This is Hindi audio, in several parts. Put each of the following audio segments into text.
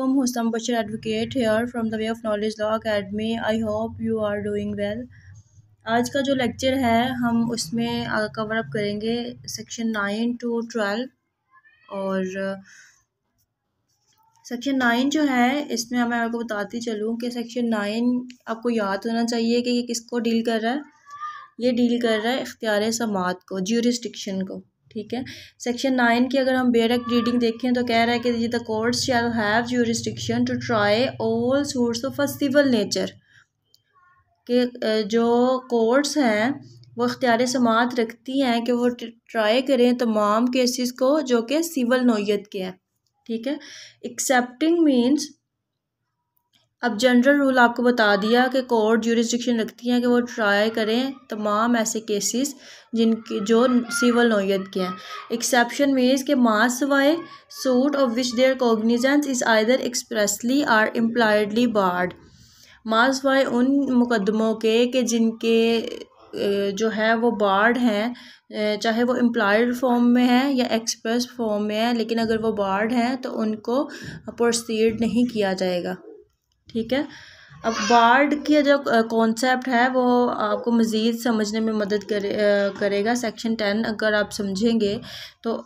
Husam Bashir advocate here from the Way of Knowledge Law Academy. I hope you are doing well. आज का जो लेक्चर है हम उसमें कवर अप करेंगे सेक्शन 9 to 12 और सेक्शन 9 जो है इसमें मैं आपको बताती चलूँ कि सेक्शन 9 आपको याद होना चाहिए कि ये किसको डील कर रहा है। ये डील कर रहा है इख्तियार समात को, ज्यूरिसडिक्शन को। ठीक है, सेक्शन 9 की अगर हम डायरेक्ट रीडिंग देखें तो कह रहा है कि the courts shall have jurisdiction to try all source of a civil nature, कि जो कोर्ट्स हैं वो इख्तियार समात रखती हैं कि वो ट्राई करें तमाम केसेस को जो कि सिविल नोयत के हैं। ठीक है, एक्सेप्टिंग मीन्स अब जनरल रूल आपको बता दिया कि कोर्ट ज्यूरिसडिक्शन रखती हैं कि वो ट्राई करें तमाम ऐसे केसेस जिनके जो सिविल नोयत के हैं। एक्सेप्शन मीन्स के मास सिवाय suit of which their cognizance is either expressly और इम्प्लाइडली बार्ड। मास सिवाय उन मुकदमों के जिनके जो है वो बार्ड हैं, चाहे वो इम्प्लाइड फॉर्म में है या एक्सप्रेस फॉर्म में है, लेकिन अगर वो बार्ड हैं तो उनको प्रोसीड नहीं किया जाएगा। ठीक है, अब बार्ड की जो कॉन्सेप्ट है वो आपको मज़ीद समझने में मदद करेगा। सेक्शन 10 अगर आप समझेंगे तो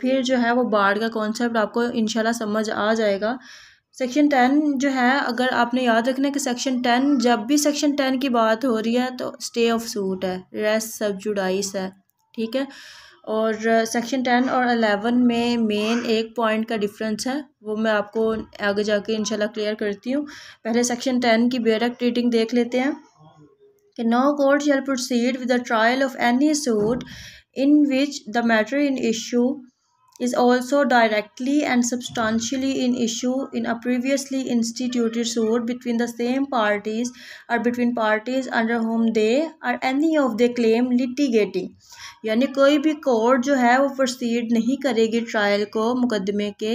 फिर जो है वो बार्ड का कॉन्सेप्ट आपको इंशाल्लाह समझ आ जाएगा। सेक्शन 10 जो है अगर आपने याद रखना है कि सेक्शन 10 जब भी सेक्शन 10 की बात हो रही है तो स्टे ऑफ सूट है, रेस्ट सब जुडाइस है। ठीक है, और सेक्शन 10 और 11 में मेन एक पॉइंट का डिफरेंस है, वो मैं आपको आगे जाके इंशाल्लाह क्लियर करती हूँ। पहले सेक्शन 10 की डायरेक्ट रीडिंग देख लेते हैं कि no court shall proceed with the trial of any suit in which the matter in issue is also directly and substantially in issue in a previously instituted suit between the same parties or between parties under whom they or any of the claim litigating। यानी कोई भी कोर्ट जो है वो प्रोसीड नहीं करेगी ट्रायल को मुकदमे के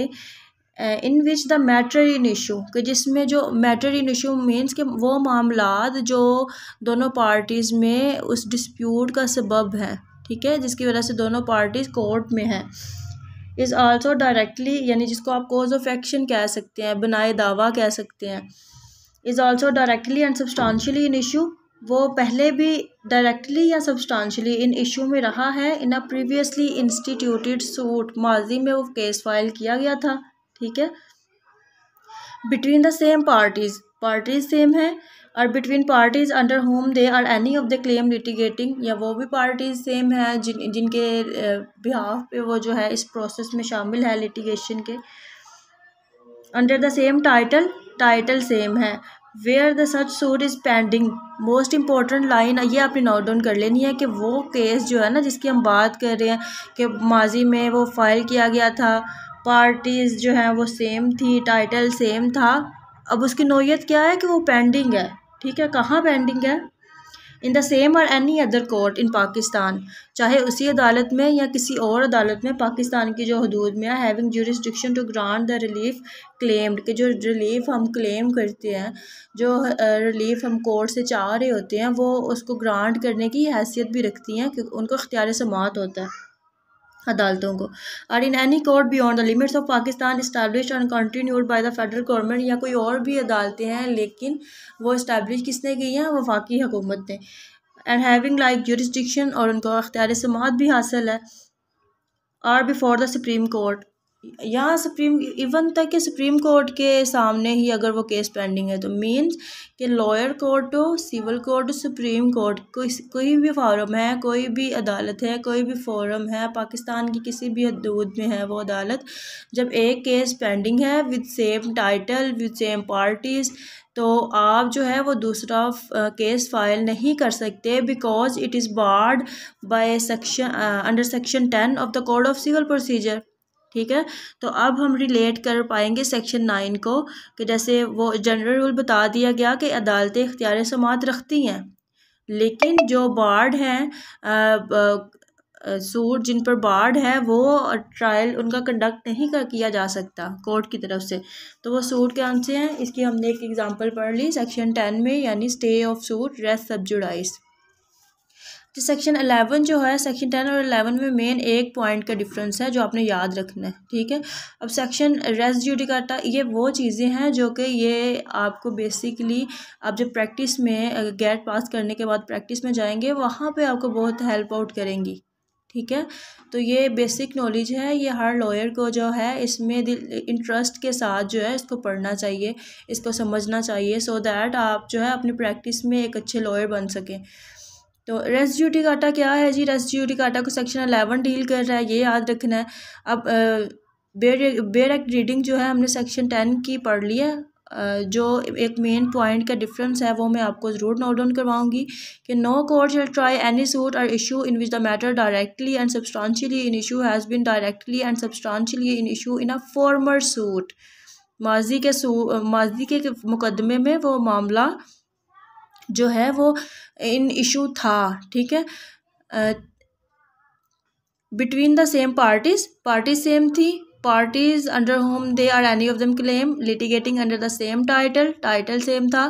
in which the matter in issue, कि जिसमें जो मैटर इन इशू मीन्स कि वो मामलात जो दोनों पार्टीज़ में उस डिस्प्यूट का सबब है। ठीक है, जिसकी वजह से दोनों पार्टीज़ कोर्ट में हैं। इज़ आल्सो डायरेक्टली, यानी जिसको आप कोज ऑफ एक्शन कह सकते हैं, बनाए दावा कह सकते हैं। Is also directly and substantially in issue, वो पहले भी डायरेक्टली या सब्सटेंशियली इन इशू में रहा है इन अ प्रीवियसली इंस्टीट्यूटेड सूट, माजी में वो केस फाइल किया गया था। ठीक है, between the same parties, parties same है, और between parties under whom they are any of the claim litigating, या वो भी पार्टीज़ सेम है जिनके बिहाफ पे वो जो है इस प्रोसेस में शामिल है लिटिगेशन के। Under the same title, title same है। Where the such suit is pending, most important line ये आपने नोट डाउन कर लेनी है कि वो केस जो है ना जिसकी हम बात कर रहे हैं कि माजी में वो फाइल किया गया था, पार्टीज़ जो हैं वो सेम थी, टाइटल सेम था, अब उसकी नोयत क्या है कि वो पेंडिंग है। ठीक है, कहाँ पेंडिंग है? इन द सेम और एनी अदर कोर्ट इन पाकिस्तान, चाहे उसी अदालत में या किसी और अदालत में पाकिस्तान की जो हदूद में है, having jurisdiction to grant the relief claimed, कि जो रिलीफ हम क्लेम करते हैं, जो रिलीफ हम कोर्ट से चाह रहे होते हैं, वो उसको ग्रांट करने की हैसियत भी रखती हैं कि उनको इख्तियार समात होता है अदालतों को। और in any court beyond the limits of Pakistan established and continued by the federal government, या कोई और भी अदालतें हैं लेकिन वो इस्टेब्लिश किसने की हैं? वफाकी हुकूमत ने। एंड हैविंग लाइक ज्यूरिसडिक्शन, और उनको इख्तियार समात भी हासिल है। और बिफोर द सुप्रीम कोर्ट, यहाँ सुप्रीम इवन तक कि सुप्रीम कोर्ट के सामने ही अगर वो केस पेंडिंग है तो मीन्स कि लॉयर कोर्ट हो, सिविल कोर्ट, सुप्रीम कोर्ट, कोई भी फॉरम है, कोई भी अदालत है, कोई भी फोरम है पाकिस्तान की किसी भी हदूद में है वो अदालत, जब एक केस पेंडिंग है with same title with same parties, तो आप जो है वो दूसरा केस फाइल नहीं कर सकते, because it is barred by section under section 10 of the code of civil procedure. ठीक है, तो अब हम रिलेट कर पाएंगे सेक्शन 9 को, कि जैसे वो जनरल रूल बता दिया गया कि अदालतें इख्तियार समात रखती हैं, लेकिन जो बार्ड हैं सूट जिन पर बार्ड है वो ट्रायल उनका कंडक्ट नहीं किया जा सकता कोर्ट की तरफ से, तो वो सूट कौन से हैं? इसकी हमने एक एग्जांपल पढ़ ली सेक्शन 10 में, यानी स्टे ऑफ सूट, रेस्ट सब जुडाइस। तो सेक्शन 11 जो है, सेक्शन 10 और 11 में मेन एक पॉइंट का डिफरेंस है जो आपने याद रखना है, ठीक है। अब सेक्शन रेस जुडिकाटा, ये वो चीज़ें हैं जो कि ये आपको बेसिकली आप जब प्रैक्टिस में गेट पास करने के बाद प्रैक्टिस में जाएंगे वहाँ पे आपको बहुत हेल्प आउट करेंगी, ठीक है। तो ये बेसिक नॉलेज है, ये हर लॉयर को जो है इसमें इंटरेस्ट के साथ जो है इसको पढ़ना चाहिए, इसको समझना चाहिए, सो दैट आप जो है अपनी प्रैक्टिस में एक अच्छे लॉयर बन सकें। तो रेस जुडिकाटा क्या है जी? रेस जुडिकाटा को सेक्शन 11 डील कर रहा है, ये याद रखना है। अब बेयर एक्ट रीडिंग जो है हमने सेक्शन 10 की पढ़ ली है। जो एक मेन पॉइंट का डिफरेंस है वो मैं आपको ज़रूर नोट डाउन करवाऊंगी कि no court shall try any suit or issue in which the matter directly and substantially in issue has been directly and substantially in issue in a former suit. माजी के मुकदमे में वो मामला जो है वो इन इशू था, ठीक है। Between the same parties same थी, parties under whom they are any of them claim litigating under the same title same था,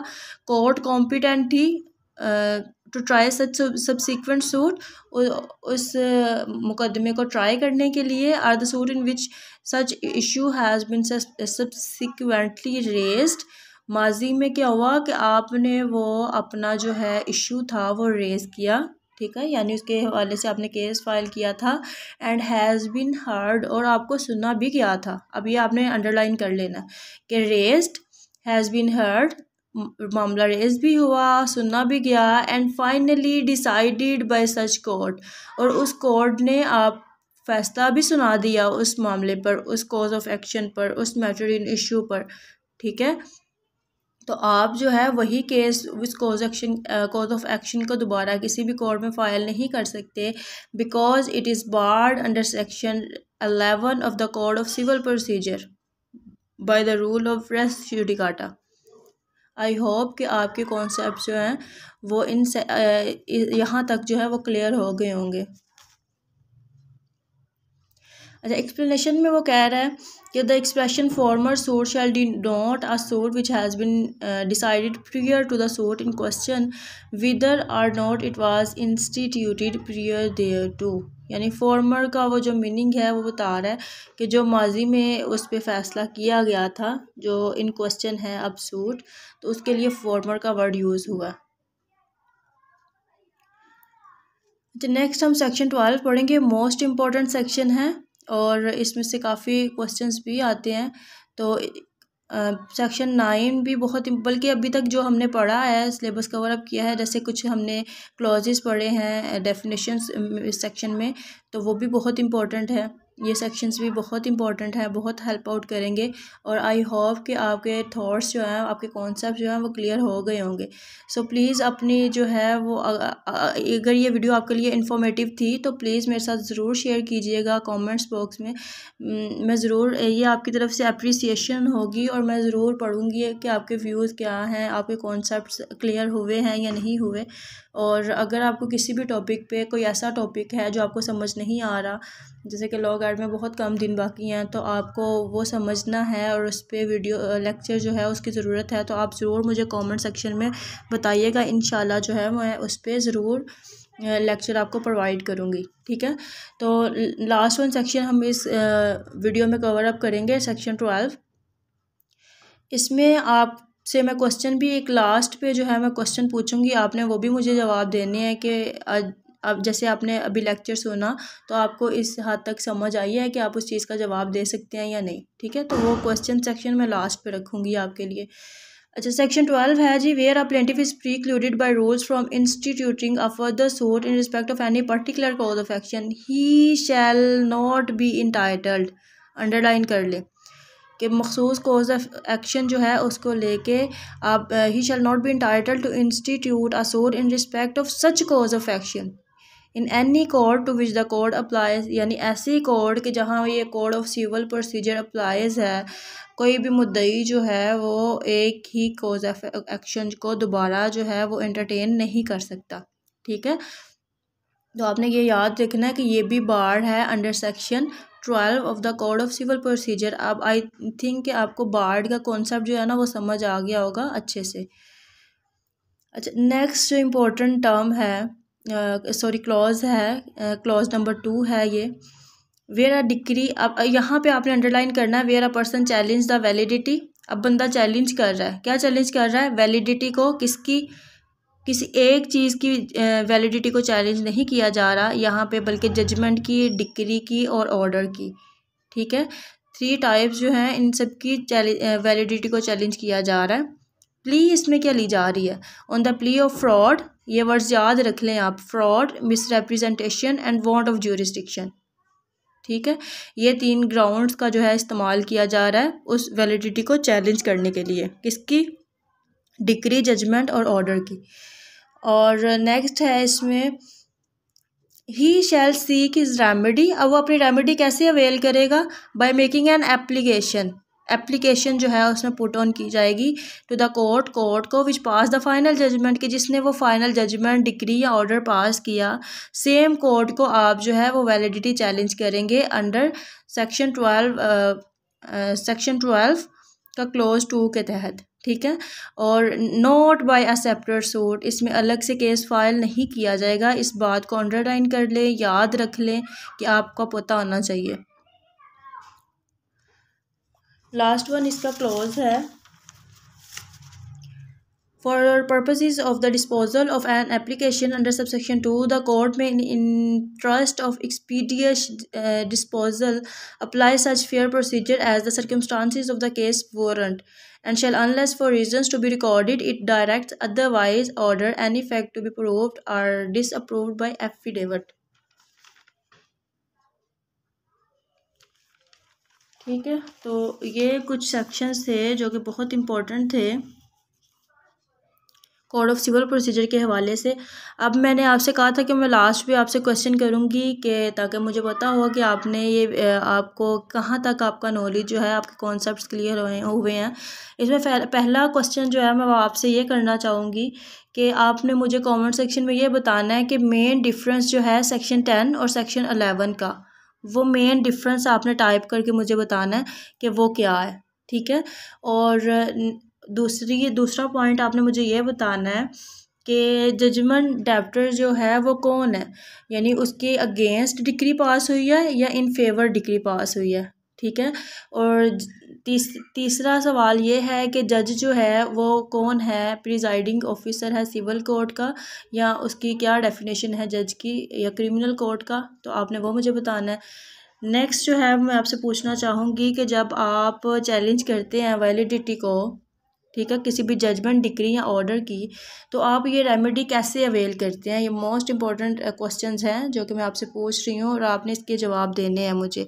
कोर्ट कॉम्पिटेंट थी to try such subsequent suit, उस मुकदमे को ट्राई करने के लिए, or the suit in which such issue has been subsequently raised. माजी में क्या हुआ कि आपने वो अपना जो है इशू था वो रेज़ किया, ठीक है, यानी उसके हवाले से आपने केस फाइल किया था, एंड हैज़ बीन हर्ड, और आपको सुना भी गया था। अब ये आपने अंडरलाइन कर लेना कि रेज्ड, हैज़ बीन हर्ड, मामला रेज भी हुआ, सुना भी गया, and finally decided by such court, और उस कोर्ट ने आप फैसला भी सुना दिया उस मामले पर, उस कॉज ऑफ एक्शन पर, उस मैटर इन इशू पर, ठीक है। तो आप जो है वही केस उस कॉज ऑफ एक्शन को दोबारा किसी भी कोर्ट में फ़ाइल नहीं कर सकते, because it is barred under section 11 of the code of civil procedure by the rule of res judicata. I hope कि आपके कॉन्सेप्ट जो हैं वो यहाँ तक जो है वो क्लियर हो गए होंगे। अच्छा, एक्सप्लेनेशन में वो कह रहा है कि the expression former suit shall denote a suit which has been decided prior to the suit in question whether or not it was instituted prior thereto. यानी फॉर्मर का वो जो मीनिंग है वो बता रहा है कि जो माजी में उस पर फैसला किया गया था, जो इन क्वेश्चन है अब सूट, तो उसके लिए फॉर्मर का वर्ड यूज़ हुआ। तो नेक्स्ट हम सेक्शन 12 पढ़ेंगे, मोस्ट इम्पॉर्टेंट सेक्शन है और इसमें से काफ़ी क्वेश्चंस भी आते हैं। तो सेक्शन 9 भी बहुत, बल्कि अभी तक जो हमने पढ़ा है सिलेबस कवर अप किया है, जैसे कुछ हमने क्लॉजेस पढ़े हैं डेफिनेशंस सेक्शन में, तो वो भी बहुत इम्पोर्टेंट है। ये सेक्शंस भी बहुत इंपॉर्टेंट है, बहुत हेल्प आउट करेंगे, और आई होप कि आपके थॉट्स जो हैं, आपके कॉन्सेप्ट जो हैं वो क्लियर हो गए होंगे। सो प्लीज़ अपनी जो है वो अगर ये वीडियो आपके लिए इन्फॉर्मेटिव थी तो प्लीज़ मेरे साथ ज़रूर शेयर कीजिएगा कमेंट्स बॉक्स में। मैं ज़रूर, ये आपकी तरफ से अप्रिसिएशन होगी और मैं ज़रूर पढ़ूँगी कि आपके व्यूज़ क्या हैं, आपके कॉन्सेप्ट्स क्लियर हुए हैं या नहीं हुए। और अगर आपको किसी भी टॉपिक पे कोई ऐसा टॉपिक है जो आपको समझ नहीं आ रहा, जैसे कि लॉ गार्ड में बहुत कम दिन बाकी हैं, तो आपको वो समझना है और उस पर वीडियो लेक्चर जो है उसकी ज़रूरत है, तो आप ज़रूर मुझे कमेंट सेक्शन में बताइएगा। इंशाल्लाह जो है मैं उस पर ज़रूर लेक्चर आपको प्रोवाइड करूँगी, ठीक है। तो लास्ट वन सेक्शन हम इस वीडियो में कवर अप करेंगे, सेक्शन 12। इसमें आप से मैं क्वेश्चन भी एक लास्ट पे जो है मैं क्वेश्चन पूछूंगी, आपने वो भी मुझे जवाब देने हैं कि अब जैसे आपने अभी लेक्चर सुना तो आपको इस हद तक समझ आई है कि आप उस चीज़ का जवाब दे सकते हैं या नहीं, ठीक है। तो वो क्वेश्चन सेक्शन में लास्ट पे रखूँगी आपके लिए। अच्छा, सेक्शन 12 है जी, where a plaintiff is precluded by rules from instituting a further suit in respect of any particular cause of action he shall not be entitled. Underline कर ले कि मखसूस कॉज ऑफ एक्शन जो है उसको लेके आप he shall not be entitled to institute a suit in respect of such cause of action in any court to which the code applies. यानी ऐसी कोड कि जहाँ ये code of civil procedure applies है, कोई भी मुद्दई जो है वो एक ही कॉज ऑफ एक्शन को दोबारा जो है वो एंटरटेन नहीं कर सकता, ठीक है। तो आपने ये याद रखना है कि ये भी बार्ड है under section 12 of the code of civil procedure. अब आई थिंक कि आपको बार्ड का कॉन्सेप्ट जो है ना वो समझ आ गया होगा अच्छे से। अच्छा, नेक्स्ट जो इम्पोर्टेंट टर्म है सॉरी क्लॉज है, क्लॉज नंबर 2 है ये। वेयर अ डिक्री, अब यहाँ पे आपने अंडरलाइन करना है, where a person challenge the validity. अब बंदा चैलेंज कर रहा है, क्या चैलेंज कर रहा है? वैलिडिटी को। किसकी? किसी एक चीज़ की वैलिडिटी को चैलेंज नहीं किया जा रहा यहाँ पे, बल्कि जजमेंट की, डिक्री की और ऑर्डर की। ठीक है, 3 टाइप्स जो हैं इन सब की वैलिडिटी को चैलेंज किया जा रहा है। प्ली इसमें क्या ली जा रही है? On the plea of fraud, ये वर्ड्स याद रख लें आप, fraud, misrepresentation and want of jurisdiction. ठीक है, ये 3 ग्राउंड्स का जो है इस्तेमाल किया जा रहा है उस वैलिडिटी को चैलेंज करने के लिए। किसकी? डिक्री, जजमेंट और ऑर्डर की। और नेक्स्ट है इसमें, ही शैल सीक हिज रेमेडी। अब वो अपनी रेमेडी कैसे अवेल करेगा? By making an application. Application जो है उसमें पुट ऑन की जाएगी टू द कोर्ट, कोर्ट को, which pass the final judgment, कि जिसने वो फाइनल जजमेंट, डिक्री या ऑर्डर पास किया, सेम कोर्ट को आप जो है वो वैलिडिटी चैलेंज करेंगे अंडर सेक्शन 12 का क्लोज 2 के तहत। ठीक है, और not by a separate suit, इसमें अलग से केस फाइल नहीं किया जाएगा। इस बात को अंडरलाइन कर लें, याद रख लें कि आपको पता होना चाहिए। लास्ट वन इसका क्लोज है, For purposes of the disposal of an application under subsection 2, the court may, in interest of expeditious disposal, apply such fair procedure as the circumstances of the case warrant, and shall, unless for reasons to be recorded, it directs otherwise, order any fact to be proved or disapproved by affidavit. ठीक है, तो ये कुछ सेक्शंस थे जो कि बहुत इम्पोर्टेंट थे कोड ऑफ सिविल प्रोसीजर के हवाले से। अब मैंने आपसे कहा था कि मैं लास्ट में आपसे क्वेश्चन करूंगी कि ताकि मुझे पता हो कि आपने ये आपको कहाँ तक आपका नॉलेज जो है, आपके कॉन्सेप्ट्स क्लियर हुए हैं। इसमें पहला क्वेश्चन जो है मैं आपसे ये करना चाहूँगी कि आपने मुझे कमेंट सेक्शन में ये बताना है कि मेन डिफरेंस जो है सेक्शन 10 और सेक्शन 11 का, वो मेन डिफरेंस आपने टाइप करके मुझे बताना है कि वो क्या है। ठीक है, और दूसरा पॉइंट आपने मुझे ये बताना है कि जजमेंट डेप्टर जो है वो कौन है, यानी उसके अगेंस्ट डिक्री पास हुई है या इन फेवर डिक्री पास हुई है। ठीक है, और तीसरा सवाल ये है कि जज जो है वो कौन है, प्रिजाइडिंग ऑफिसर है सिविल कोर्ट का, या उसकी क्या डेफिनेशन है जज की, या क्रिमिनल कोर्ट का, तो आपने वो मुझे बताना है। नेक्स्ट जो है मैं आपसे पूछना चाहूँगी कि जब आप चैलेंज करते हैं वैलिडिटी को, ठीक है, किसी भी जजमेंट, डिक्री या ऑर्डर की, तो आप ये रेमेडी कैसे अवेल करते हैं? ये मोस्ट इंपॉर्टेंट क्वेश्चंस हैं जो कि मैं आपसे पूछ रही हूँ और आपने इसके जवाब देने हैं मुझे।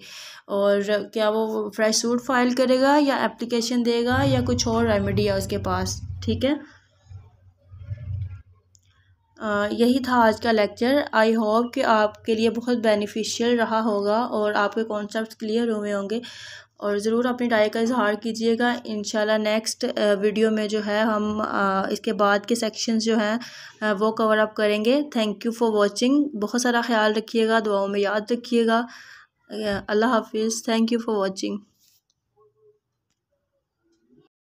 और क्या वो फ्रेश सूट फाइल करेगा या एप्लीकेशन देगा या कुछ और रेमेडी है उसके पास? ठीक है, यही था आज का लेक्चर। आई होप कि आपके लिए बहुत बेनिफिशियल रहा होगा और आपके कॉन्सेप्ट्स क्लियर हुए होंगे, और ज़रूर अपनी राय का इजहार कीजिएगा। इंशाल्लाह नेक्स्ट वीडियो में जो है हम इसके बाद के सेक्शंस जो हैं वो कवर अप करेंगे। Thank you for watching. बहुत सारा ख्याल रखिएगा, दुआओं में याद रखिएगा। अल्लाह हाफिज़। Thank you for watching.